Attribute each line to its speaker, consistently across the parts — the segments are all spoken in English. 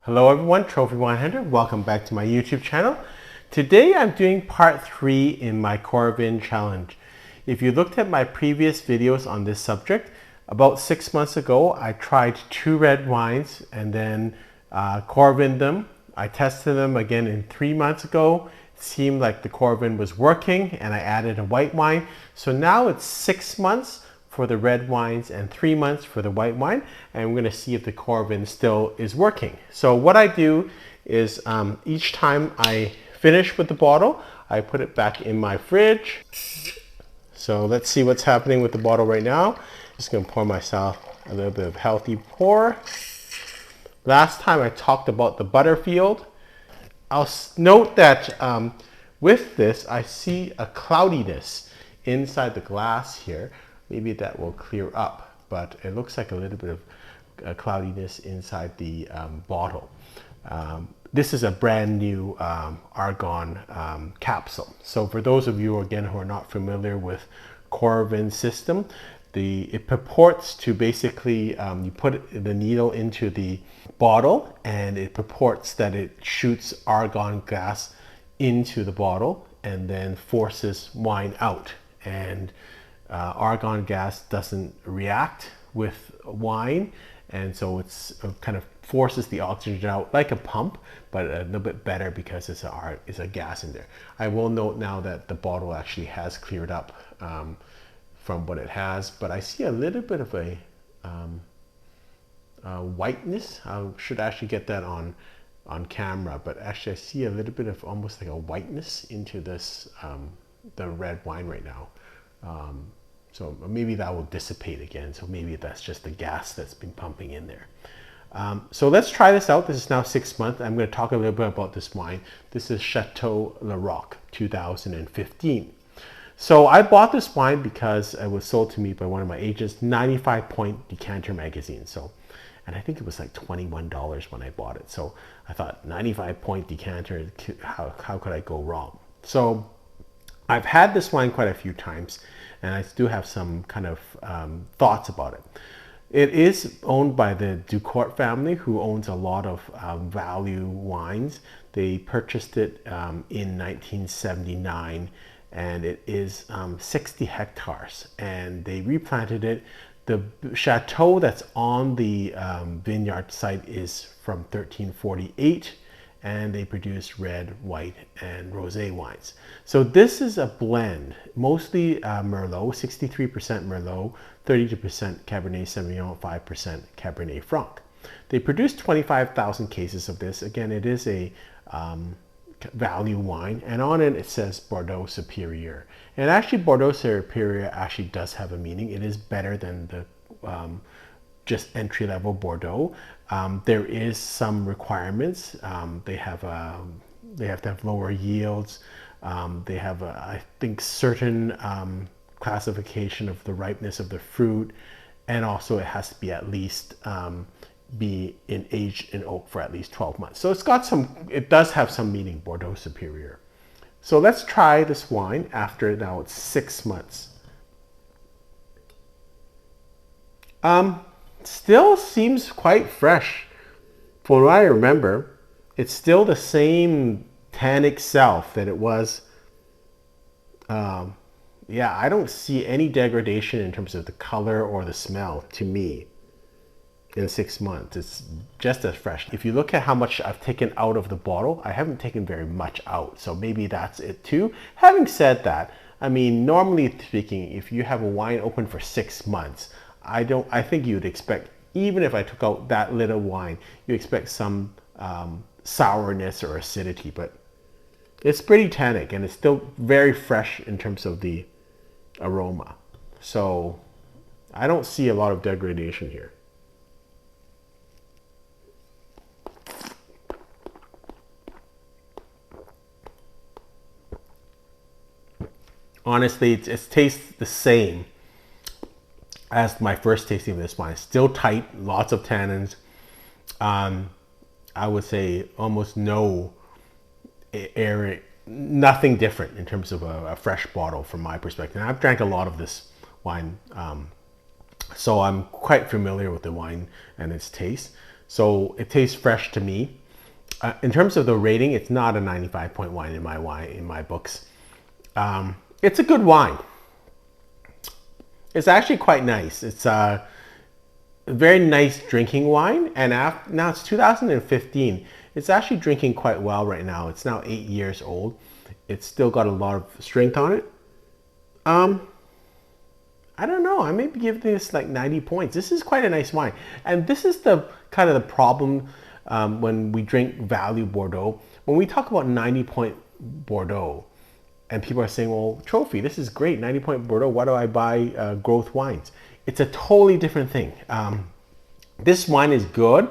Speaker 1: Hello everyone, Trophy 100. Welcome back to my YouTube channel. Today I'm doing part 3 in my Coravin challenge. If you looked at my previous videos on this subject, about 6 months ago I tried 2 red wines and then Coravined them. I tested them again in 3 months ago. It seemed like the Coravin was working and I added a white wine. So now it's 6 months for the red wines and 3 months for the white wine, and we're going to see if the Coravin still is working. So what I do is each time I finish with the bottle, I put it back in my fridge. So let's see what's happening with the bottle right now. Just going to pour myself a little bit of healthy pour. Last time I talked about the Butterfield. I'll note that with this I see a cloudiness inside the glass here. Maybe that will clear up, but it looks like a little bit of cloudiness inside the bottle. This is a brand new argon capsule. So for those of you again who are not familiar with Coravin system, it purports to basically you put the needle into the bottle and it purports that it shoots argon gas into the bottle and then forces wine out. And argon gas doesn't react with wine, and so it's kind of forces the oxygen out like a pump, but a little bit better because it's a gas in there. I will note now that the bottle actually has cleared up from what it has, but I see a little bit of a whiteness. I should actually get that on camera, but actually I see a little bit of almost like a whiteness into this the red wine right now. So maybe that will dissipate again. So maybe that's just the gas that's been pumping in there. So let's try this out. This is now 6 months. I'm going to talk a little bit about this wine. This is Chateau Larroque 2015. So I bought this wine because it was sold to me by one of my agents, 95-point decanter magazine. So, and I think it was like $21 when I bought it. So I thought 95-point decanter, how could I go wrong? So I've had this wine quite a few times, and I do have some kind of thoughts about it. It is owned by the Ducourt family, who owns a lot of value wines. They purchased it in 1979, and it is 60 hectares, and they replanted it. The chateau that's on the vineyard site is from 1348, and they produce red, white, and rosé wines. So this is a blend, mostly Merlot, 63% Merlot, 32% Cabernet Sauvignon, 5% Cabernet Franc. They produce 25,000 cases of this. Again, it is a value wine, and on it says Bordeaux Superieur. And actually Bordeaux Superieur actually does have a meaning. It is better than the just entry-level Bordeaux. There is some requirements. They have to have lower yields. They have I think certain classification of the ripeness of the fruit, and also it has to be at least be aged in oak for at least 12 months. So it does have some meaning, Bordeaux Superieur. So let's try this wine after now it's 6 months. Still seems quite fresh. From what I remember, it's still the same tannic self that it was. Yeah, I don't see any degradation in terms of the color or the smell to me in 6 months. It's just as fresh. If you look at how much I've taken out of the bottle, I haven't taken very much out. So maybe that's it too. Having said that, I mean, normally speaking, if you have a wine open for 6 months, I think you'd expect, even if I took out that little wine, you expect some sourness or acidity, but it's pretty tannic and it's still very fresh in terms of the aroma. So I don't see a lot of degradation here. Honestly, it tastes the same as my first tasting of this wine. It's still tight, lots of tannins. I would say almost no air, nothing different in terms of a fresh bottle from my perspective. And I've drank a lot of this wine, so I'm quite familiar with the wine and its taste. So it tastes fresh to me. In terms of the rating, it's not a 95 point wine in my books. It's a good wine. It's actually quite nice. It's a very nice drinking wine, and now it's 2015. It's actually drinking quite well right now. It's now 8 years old. It's still got a lot of strength on it. I don't know. I maybe give this like 90 points. This is quite a nice wine, and this is the kind of the problem when we drink value Bordeaux. When we talk about 90-point Bordeaux, and people are saying, well, Trophy, this is great, 90-point Bordeaux, why do I buy growth wines? It's a totally different thing. This wine is good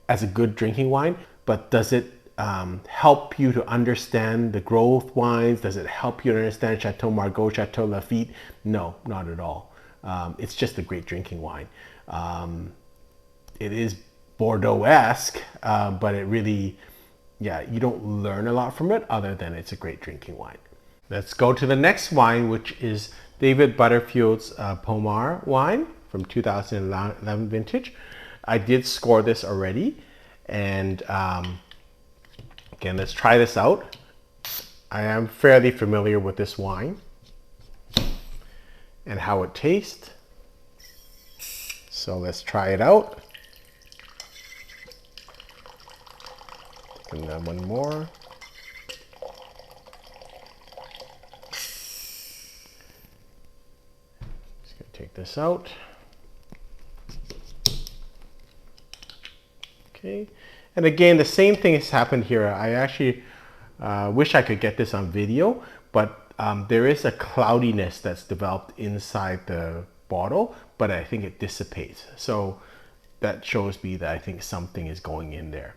Speaker 1: as a good drinking wine, but does it help you to understand the growth wines? Does it help you to understand Chateau Margaux, Chateau Lafite? No, not at all. It's just a great drinking wine. It is Bordeaux-esque, but it really, yeah, you don't learn a lot from it other than it's a great drinking wine. Let's go to the next wine, which is David Butterfield's Pommard wine from 2011 vintage. I did score this already, and again, let's try this out. I am fairly familiar with this wine and how it tastes. So let's try it out. And then one more. Take this out. Okay, and again, the same thing has happened here. I actually wish I could get this on video, but there is a cloudiness that's developed inside the bottle, but I think it dissipates. So that shows me that I think something is going in there.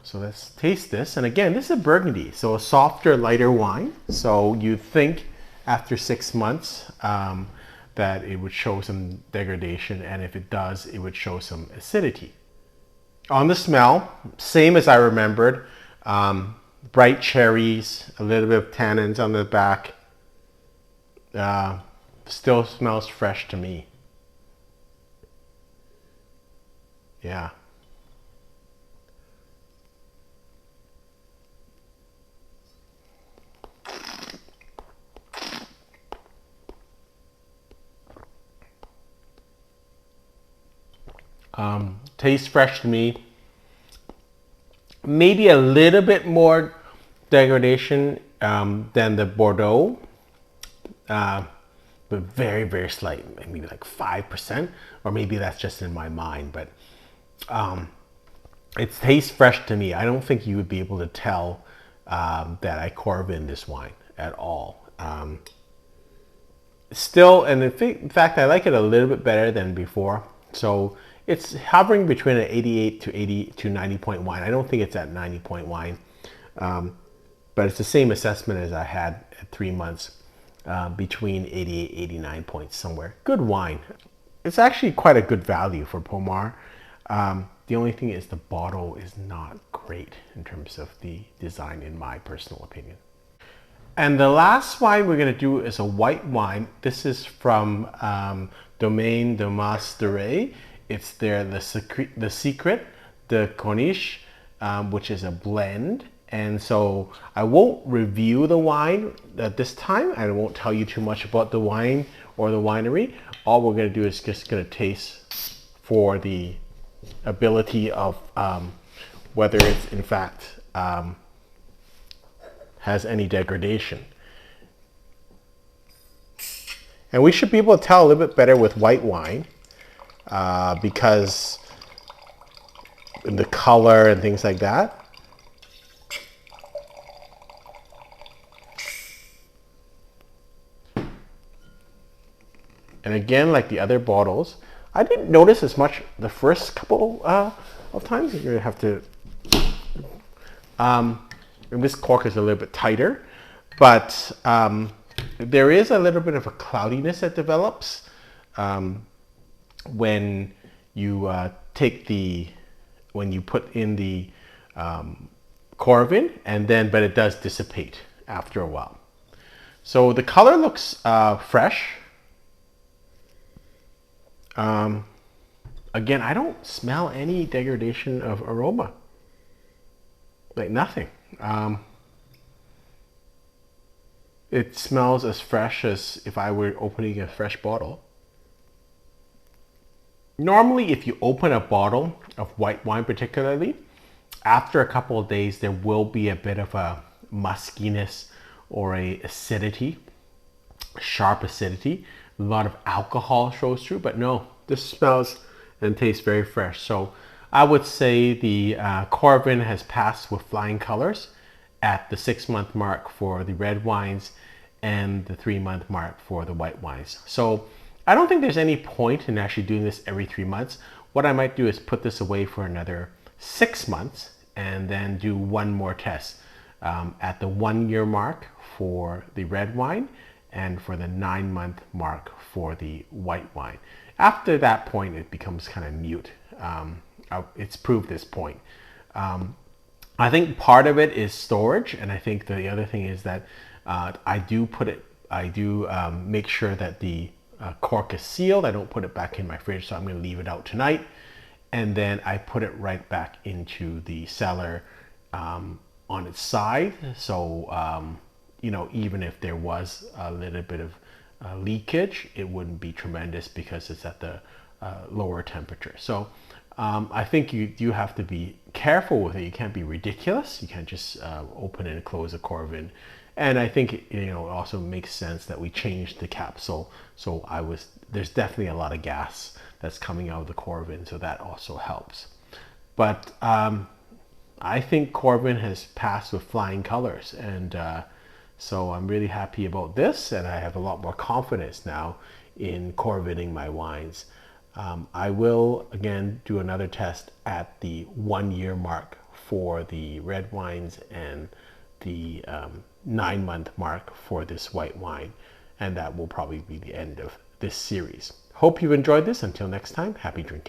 Speaker 1: So let's taste this. And again, this is a Burgundy, so a softer, lighter wine. So you think after 6 months that it would show some degradation, and if it does, it would show some acidity. On the smell, same as I remembered, bright cherries, a little bit of tannins on the back. Still smells fresh to me. Yeah. Tastes fresh to me. Maybe a little bit more degradation than the Bordeaux, but very, very slight, maybe like 5%, or maybe that's just in my mind, but it tastes fresh to me. I don't think you would be able to tell that I Coravin this wine at all. Still, and in fact, I like it a little bit better than before. So it's hovering between an 88 to 90 point wine. I don't think it's at 90 point wine, but it's the same assessment as I had at 3 months, between 88, 89 points somewhere. Good wine. It's actually quite a good value for Pommard. The only thing is the bottle is not great in terms of the design, in my personal opinion. And the last wine we're going to do is a white wine. This is from Domaine de Masteray. It's the Secret de Cornille, which is a blend. And so I won't review the wine at this time. I won't tell you too much about the wine or the winery. All we're going to do is just going to taste for the ability of whether it's in fact has any degradation. And we should be able to tell a little bit better with white wine because the color and things like that. And again, like the other bottles, I didn't notice as much the first couple of times. You're gonna have to, and this cork is a little bit tighter, but there is a little bit of a cloudiness that develops when you when you put in the Coravin, and then, but it does dissipate after a while. So the color looks fresh. again, I don't smell any degradation of aroma, like nothing. It smells as fresh as if I were opening a fresh bottle. Normally, if you open a bottle of white wine particularly, after a couple of days, there will be a bit of a muskiness or a acidity, sharp acidity. A lot of alcohol shows through, but no, this smells and tastes very fresh. So I would say the Coravin has passed with flying colors at the 6-month mark for the red wines and the 3-month mark for the white wines. So I don't think there's any point in actually doing this every 3 months. What I might do is put this away for another 6 months and then do one more test at the 1-year mark for the red wine and for the 9-month mark for the white wine. After that point, it becomes kind of mute. It's proved this point. I think part of it is storage, and I think the other thing is that I do make sure that the cork is sealed. I don't put it back in my fridge, so I'm going to leave it out tonight. And then I put it right back into the cellar on its side. So, you know, even if there was a little bit of leakage, it wouldn't be tremendous because it's at the lower temperature. So I think you do have to be careful with it. You can't be ridiculous. You can't just open and close a Coravin. And I think, you know, it also makes sense that we changed the capsule. So there's definitely a lot of gas that's coming out of the Coravin, so that also helps. But I think Coravin has passed with flying colors, and so I'm really happy about this, and I have a lot more confidence now in Coravining my wines. I will again do another test at the 1-year mark for the red wines and the 9-month mark for this white wine, and that will probably be the end of this series. Hope you've enjoyed this. Until next time, happy drinking.